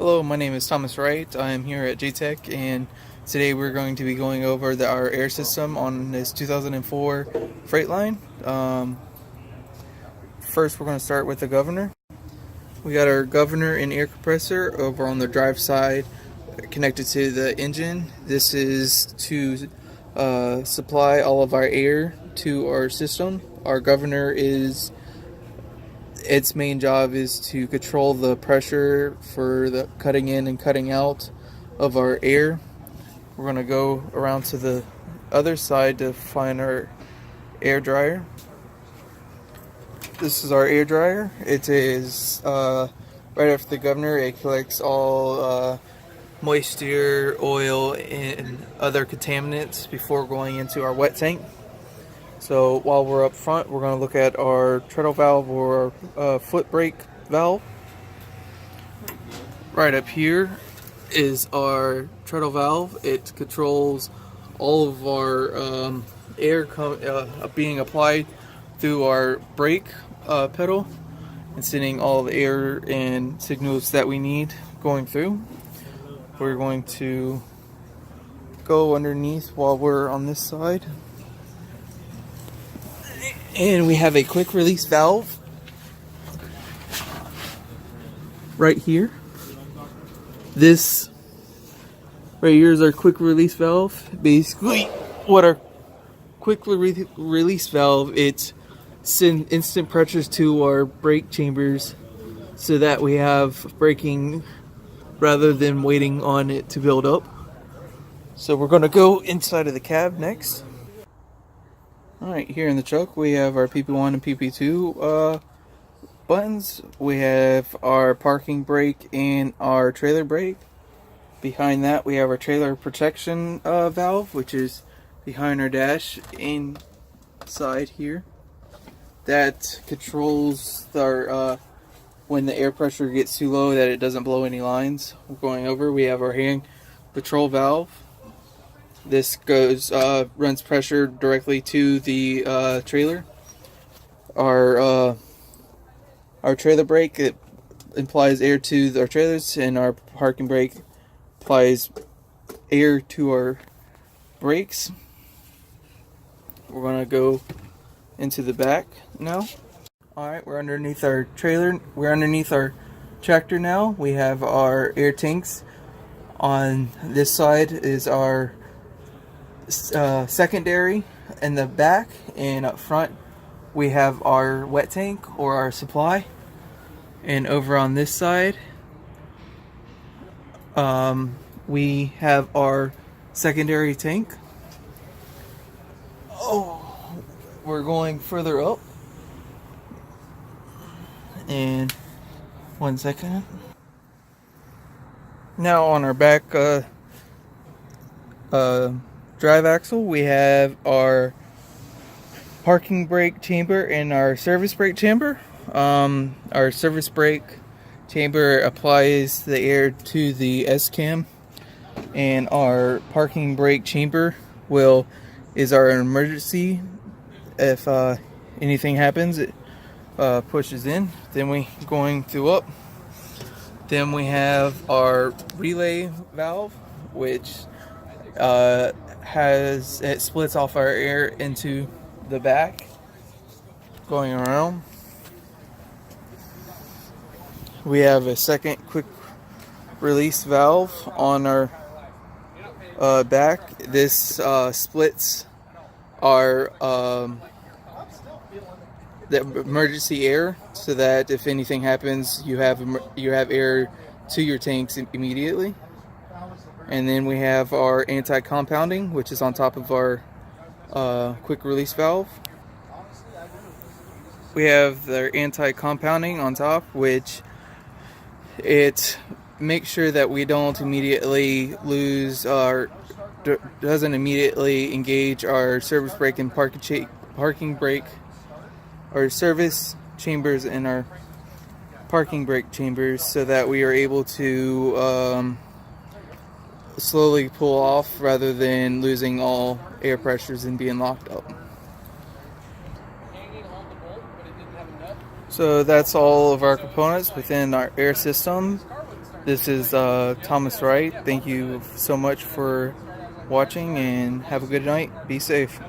Hello, my name is Thomas Wright. I'm here at JTech, and today we're going to be going over our air system on this 2004 Freightliner. First, we're going to start with the governor. We got our governor and air compressor over on the drive side connected to the engine. This is to supply all of our air to our system. Our governor is its main job is to control the pressure for the cutting in and cutting out of our air. We're going to go around to the other side to find our air dryer. This is our air dryer. It is right after the governor. It collects all moisture, oil, and other contaminants before going into our wet tank. So while we're up front, we're going to look at our treadle valve or foot brake valve. Right up here is our treadle valve. It controls all of our air being applied through our brake pedal and sending all the air and signals that we need going through. We're going to go underneath while we're on this side. And we have a quick release valve right here. This right here is our quick release valve. Basically, what our quick release valve, it sends instant pressures to our brake chambers so that we have braking rather than waiting on it to build up. So we're going to go inside of the cab next. Alright, here in the truck we have our PP1 and PP2 buttons. We have our parking brake and our trailer brake. Behind that we have our trailer protection valve, which is behind our dash inside here. That controls our when the air pressure gets too low that it doesn't blow any lines. We're going over. We have our hand control valve. This runs pressure directly to the trailer. Our trailer brake, it applies air to our trailers, and our parking brake applies air to our brakes. We're gonna go into the back now. Alright, we're underneath our trailer. We're underneath our tractor now. We have our air tanks. On this side is our secondary in the back, and up front we have our wet tank or our supply. And over on this side we have our secondary tank. We're going further up, and 1 second. Now on our back drive axle, we have our parking brake chamber and our service brake chamber. Our service brake chamber applies the air to the S-cam, and our parking brake chamber is our emergency. If anything happens, it pushes in. Then we going through up. Then we have our relay valve, which it splits off our air into the back, going around. We have a second quick release valve on our back. This splits our the emergency air, so that if anything happens, you have air to your tanks immediately. And then we have our anti-compounding, which is on top of our quick release valve. We have the anti-compounding on top, which it makes sure that we don't immediately doesn't immediately engage our service brake and parking brake, our service chambers and our parking brake chambers, so that we are able to slowly pull off rather than losing all air pressures and being locked up. So that's all of our components within our air system. This is Thomas Wright. Thank you so much for watching and have a good night. Be safe.